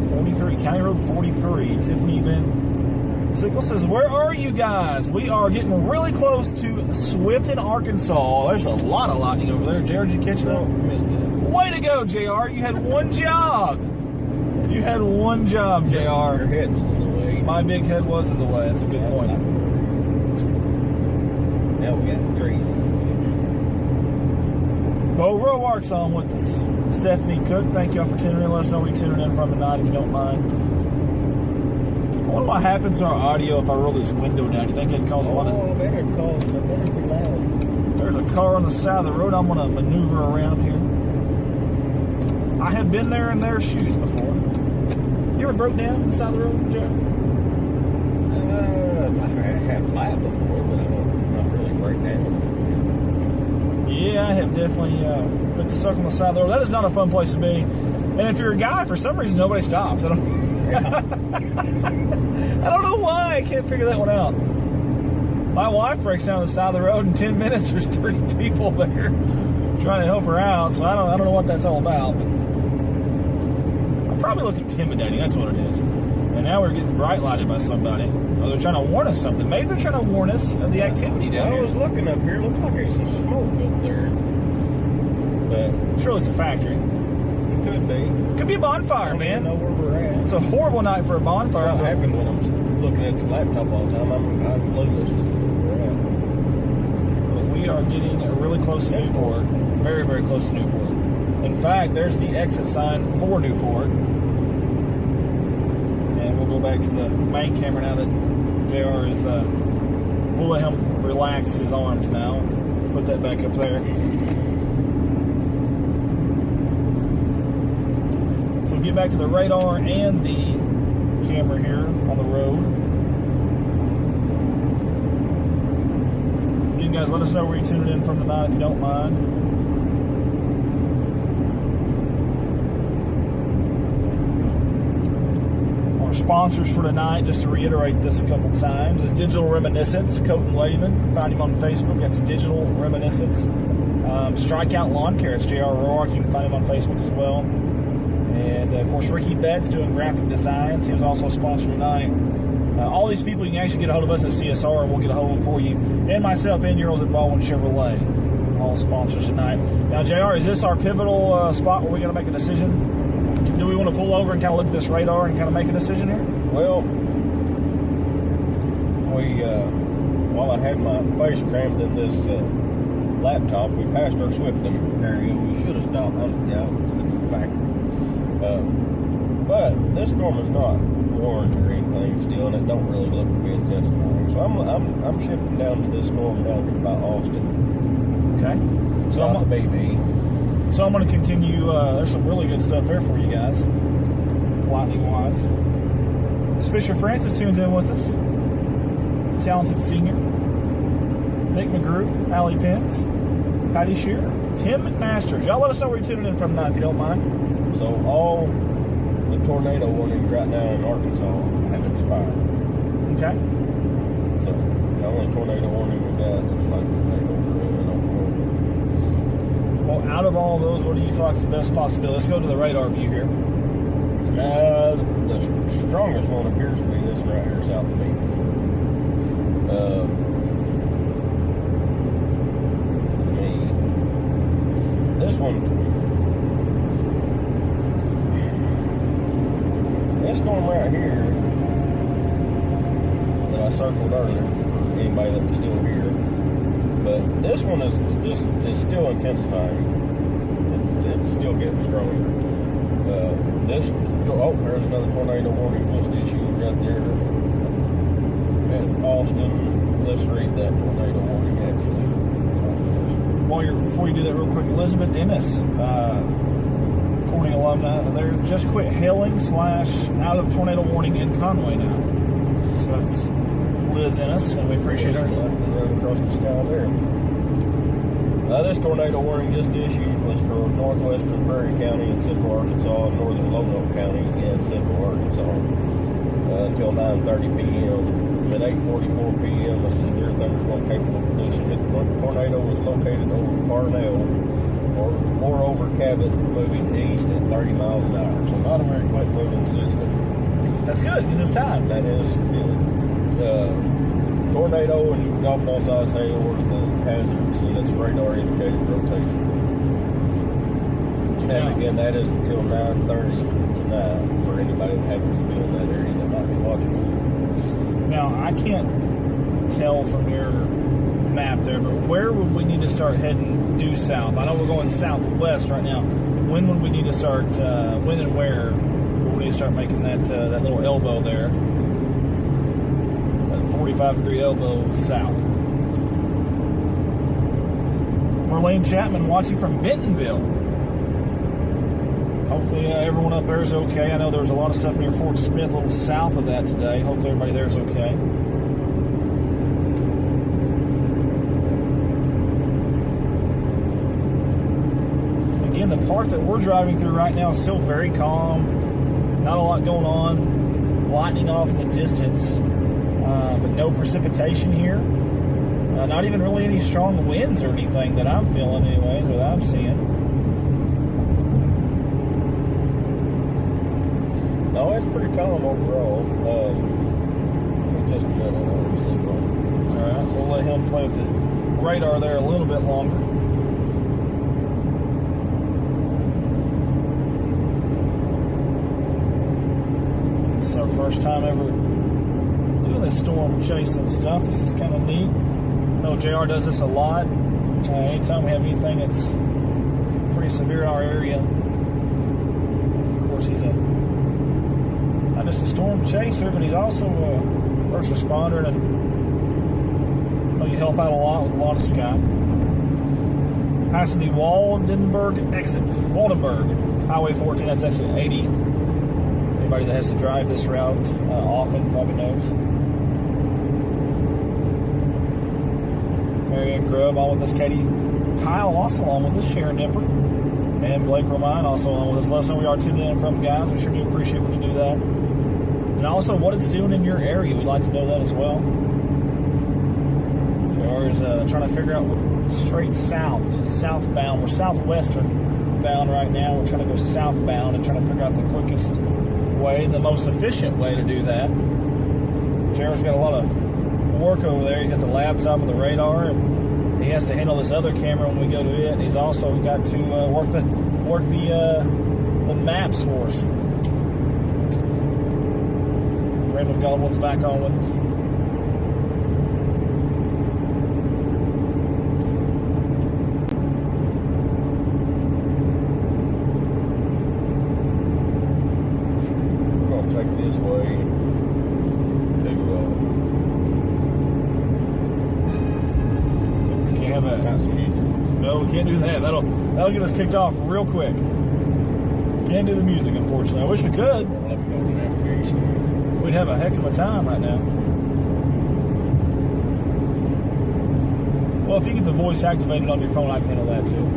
43, County Road 43, Tiffany Van Sickle says, where are you guys? We are getting really close to Swifton, Arkansas. There's a lot of lightning over there. JR, did you catch that? Way to go, JR. You had one job. You had one job, JR. Your head was in the way. My big head was in the way. That's a good point. Now we got trees. Bo Rowark's on with us. Stephanie Cook, thank y'all for tuning in. Let us know where you're tuning in from tonight if you don't mind. I wonder what happens to our audio if I roll this window down. You think it'd cause a lot of... Oh, better be loud. There's a car on the side of the road. I'm going to maneuver around here. I have been there in their shoes before. You ever broke down on the side of the road, Joe? I had flat before, but not really break down. Yeah, I have definitely been stuck on the side of the road. That is not a fun place to be. And if you're a guy, for some reason, nobody stops. I don't know why. I can't figure that one out. My wife breaks down on the side of the road in 10 minutes. There's 3 people there trying to help her out. So I don't know what that's all about. But I probably look intimidating. That's what it is. And now we're getting bright lighted by somebody. Oh, they're trying to warn us something. Maybe they're trying to warn us of the activity down here. I was looking up here. Looks like there's some smoke up there. But surely it's a factory. It could be. Could be a bonfire, man. I don't know where we're at. It's a horrible night for a bonfire. That's what happens when I'm looking at the laptop all the time. I'm clueless as to where we're at. But we are getting really close to Newport. Very, very close to Newport. In fact, there's the exit sign for Newport. And we'll go back to the main camera now that JR is, we'll let him relax his arms now. Put that back up there. So we'll get back to the radar and the camera here on the road. Again, guys, let us know where you're tuning in from tonight if you don't mind. Our sponsors for tonight, just to reiterate this a couple times, is Digital Reminiscence, Colton Layman. Find him on Facebook. That's Digital Reminiscence. Strikeout Lawn Care. It's J.R. Roark. You can find him on Facebook as well. And, of course, Ricky Betts doing graphic designs. He was also a sponsor tonight. All these people, you can actually get a hold of us at CSR, and we'll get a hold of them for you. And myself and Euros at Baldwin Chevrolet. All sponsors tonight. Now, JR, is this our pivotal spot where we're going to make a decision? Do we want to pull over and kind of look at this radar and kind of make a decision here? Well, while I had my face crammed in this laptop, we passed our Swifton area. We should have stopped. It's a factory. But this storm is not warned or anything still, and it don't really look to be intensifying. So I'm shifting down to this storm down here by Austin. Okay. So South of BB. So I'm going to continue. There's some really good stuff there for you guys, lightning-wise. This Fisher Francis tunes in with us. Talented senior. Nick McGrew, Allie Pence, Patty Shearer, Tim McMasters. Y'all let us know where you're tuning in from tonight if you don't mind. So all the tornado warnings right now in Arkansas have expired. Okay. So the only tornado warning we got is like over in Oklahoma. Well, out of all those, what do you think is the best possibility? Let's go to the radar view here. The strongest one appears to be this right here, south of me. To me, this one. This storm right here that I circled earlier for anybody that was still here, but this one is still intensifying. It's still getting stronger. There's another tornado warning just issued right there at Austin. Let's read that tornado warning actually. Before you do that real quick, Elizabeth Ennis, Corning alumni, they're just quit hailing / out of tornado warning in Conway now. So that's Liz Ennis, and we appreciate her. Right across the sky there. This tornado warning just issued was for northwestern Prairie County in central Arkansas and northern Lonoke County in central Arkansas until 9:30 p.m. At 8:44 p.m., a severe thunderstorm capable of producing a tornado was located over Parnell or over Cabot, moving east at 30 miles an hour. So not a very quick moving system. That's good, because it's time. That is good. tornado and golf ball size hail are the hazards, and it's radar indicated rotation. And again, that is until 9:30 tonight for anybody that happens to be in that area that might be watching us. Now, I can't tell from your map there, but where would we need to start heading due south? I know we're going southwest right now. When would we need to start, when and where would we need to start making that little elbow there? That 45-degree elbow south. Marlene Chapman watching from Bentonville. Hopefully everyone up there is okay. I know there was a lot of stuff near Fort Smith, a little south of that today. Hopefully everybody there is okay. Again, the part that we're driving through right now is still very calm. Not a lot going on. Lightning off in the distance, but no precipitation here. Not even really any strong winds or anything that I'm feeling anyways, or that I'm seeing. No, it's pretty calm overall. Just a minute, I'll see one. All right, so we'll let him play with the radar there a little bit longer. It's our first time ever doing this storm chasing stuff. This is kind of neat. I know JR does this a lot. Anytime we have anything that's pretty severe in our area. Of course, he's not just a storm chaser, but he's also a first responder, and you help out a lot with water sky. Passing the Waldenburg exit, Waldenburg, Highway 14, that's exit 80. Anybody that has to drive this route often probably knows. Marianne Grubb on with us, Katie Heil also on with us, Sharon Nipper, and Blake Romine also on with us. Let us know we are tuning in from, guys. We sure do appreciate when you do that. And also what it's doing in your area. We'd like to know that as well. JR is trying to figure out straight southbound. We're southwestern bound right now. We're trying to go southbound and trying to figure out the quickest way, the most efficient way to do that. JR's got a lot of work over there. He's got the laptop and the radar, and he has to handle this other camera when we go to it. And he's also got to work the maps for us. Randall Godwin's back on with us. We're going to take this way to can't have that. some music. No, we can't do that. That'll get us kicked off real quick. Can't do the music, unfortunately. I wish we could. Let me go to navigation. We'd have a heck of a time right now. Well, if you get the voice activated on your phone, I can handle that too.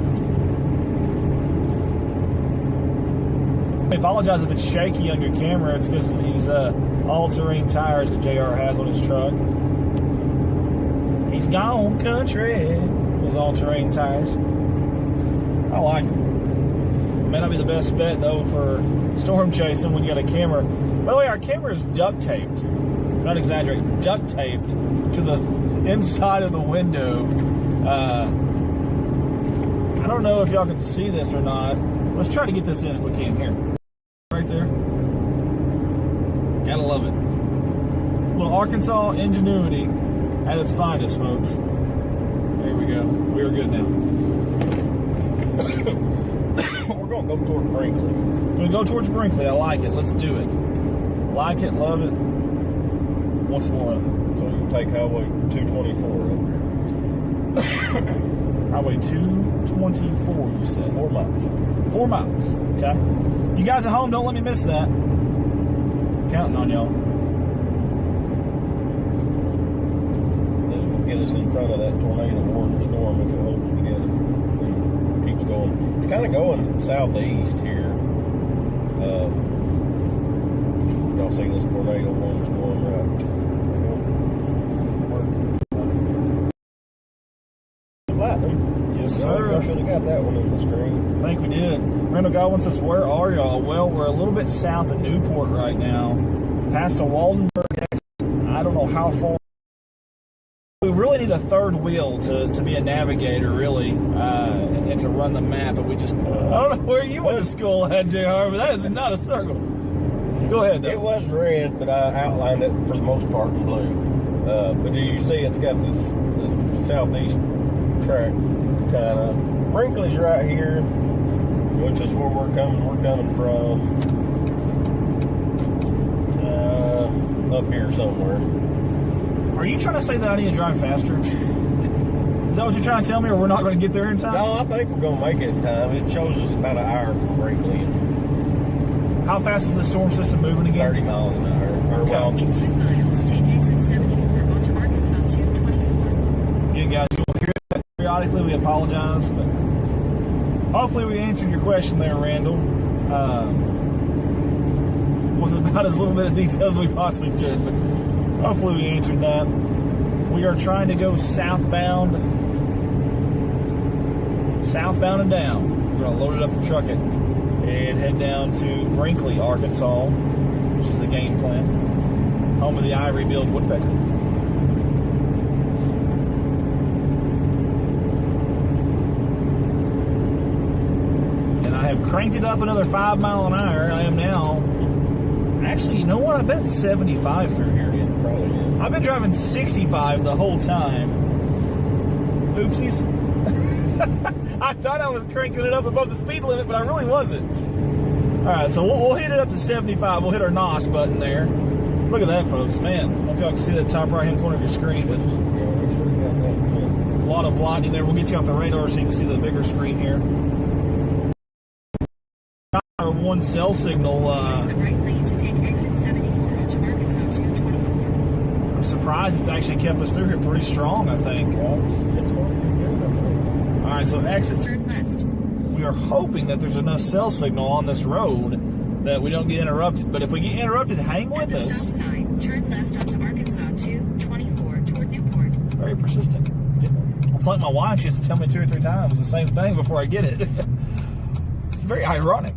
I apologize if it's shaky on your camera. It's because of these all-terrain tires that JR has on his truck. He's gone country. Those all-terrain tires. I like them. May not be the best bet, though, for storm chasing when you got a camera. By the way, our camera is duct taped. Not exaggerating, duct taped to the inside of the window. I don't know if y'all can see this or not. Let's try to get this in if we can. Here. Right there. Gotta love it. A little Arkansas ingenuity at its finest, folks. There we go. We're good now. We're going to go towards Brinkley. We're going to go towards Brinkley. I like it. Let's do it. Like it, love it. Once more. So you take Highway 224 over here. Highway 224, you said. 4 miles. 4 miles. Okay. You guys at home, don't let me miss that. Counting on y'all. This will get us in front of that tornado warning storm if it holds together and keeps going. It's kind of going southeast here. Y'all see this tornado warning storm right? Lightning. Yes, sir. I should have got that one in the screen. I think we did. Randall Godwin says, where are y'all? Well, we're a little bit south of Newport right now. Past the Waldenburg exit. I I don't know how far. We really need a third wheel to be a navigator, really, and to run the map. But we just, I don't know where you went to school at, JR, but that is not a circle. Go ahead, though. It was red, but I outlined it for the most part in blue. But do you see it's got this southeast track kind of. Brinkley's right here, which is where we're coming from. Up here somewhere. Are you trying to say that I need to drive faster? Is that what you're trying to tell me, or we're not going to get there in time? No, I think we're going to make it in time. It shows us about an hour from Brinkley. How fast is the storm system moving again? 30 miles an hour. Okay. Well, in 2 miles, take exit 74 onto Arkansas 224. Again, guys, you'll hear that periodically. We apologize, but hopefully we answered your question there, Randall. With about as little bit of detail as we possibly could, but hopefully we answered that. We are trying to go southbound and down. We're going to load it up and truck it and head down to Brinkley, Arkansas, which is the game plan. Home of the ivory-billed woodpecker. And I have cranked it up another 5 mile an hour. I am now. Actually, you know what? I bet 75 through here. Yeah, probably, yeah. I've been driving 65 the whole time. Oopsies. I thought I was cranking it up above the speed limit, but I really wasn't. All right, so we'll hit it up to 75. We'll hit our NOS button there. Look at that, folks. Man, I don't know if y'all can see that top right-hand corner of your screen, but a lot of lightning there. We'll get you off the radar so you can see the bigger screen here. Our one cell signal. Use the right lane to take exit 74 onto Arkansas 224. I'm surprised it's actually kept us through here pretty strong, I think. All right, so exit. Turn left. We are hoping that there's enough cell signal on this road that we don't get interrupted. But if we get interrupted, hang with At the us. stop sign, turn left onto Arkansas 224 toward Newport. Very persistent. It's like my wife. She has to tell me 2 or 3 times the same thing before I get it. It's very ironic.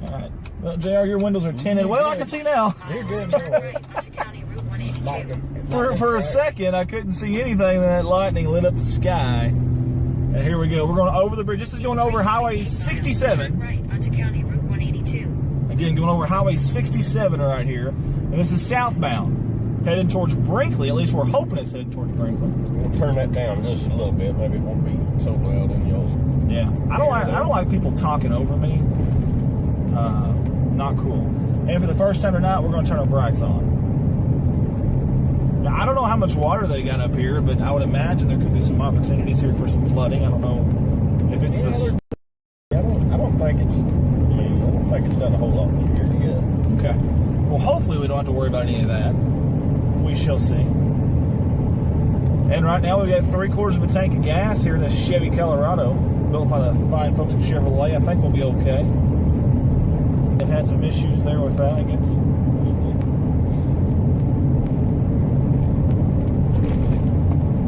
All right. Well, JR, your windows are tinted. Well, I can see now. You're good. Turn right onto County Route 182. For a second, I couldn't see anything, and that lightning lit up the sky. And here we go. We're going over the bridge. This is going over Highway 67. Turn right onto County Route 182. Again, going over Highway 67 right here. And this is southbound, heading towards Brinkley. At least we're hoping it's heading towards Brinkley. We'll turn that down just a little bit. Maybe it won't be so loud in yours. Yeah, I don't like people talking over me. Not cool. And for the first time tonight, we're going to turn our brights on. Now, I don't know how much water they got up here, but I would imagine there could be some opportunities here for some flooding. I don't know if it's just. I don't think it's done a whole lot from here yet. Okay. Well, hopefully we don't have to worry about any of that. We shall see. And right now we've got 3/4 of a tank of gas here in this Chevy Colorado, built by the fine folks at Chevrolet. I think we'll be okay. They've had some issues there with that, I guess.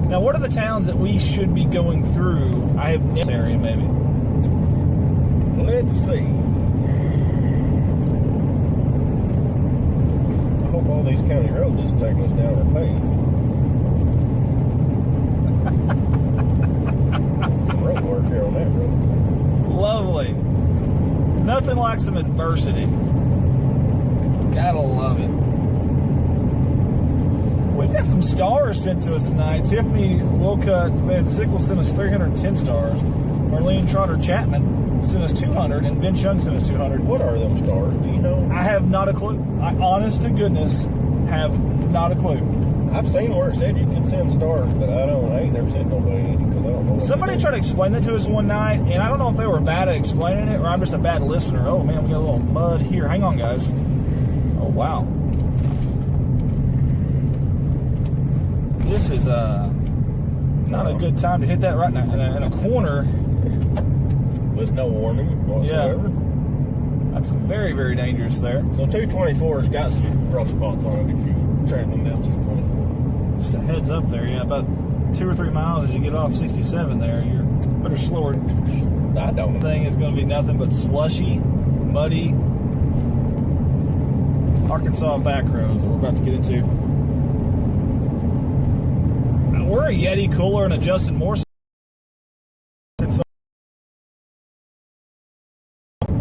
Now, what are the towns that we should be going through? I have this area, maybe. Let's see. I hope all these county roads is taking us down are paved. Some road work here on that road. Lovely. Nothing like some adversity. Gotta love it. We've got some stars sent to us tonight. Tiffany Wilcutt Van Sickle sent us 310 stars. Marlene Trotter Chapman sent us 200, and Ben Chung sent us 200. What are them stars? Do you know? I have not a clue. I, honest to goodness, have not a clue. I've seen where it said you can send stars, but I ain't never sent nobody any because I don't know. Somebody tried to explain that to us one night, and I don't know if they were bad at explaining it or I'm just a bad listener. Oh man, we got a little mud here. Hang on, guys. Oh wow. This is not a good time to hit that right now in a corner. With no warning whatsoever. Yeah. That's very, very dangerous there. So 224's got some rough spots on it if you're traveling down 224. Just a heads up there, yeah. About 2 or 3 miles as you get off 67 there, you're better slower. I don't. Thing is going to be nothing but slushy, muddy Arkansas back roads that we're about to get into. a Yeti cooler and a Justin Morse?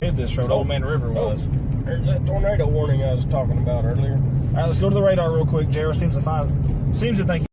Hit this road, Old Man River was. There's that tornado warning I was talking about earlier. All right, let's go to the radar real quick. Jared seems to think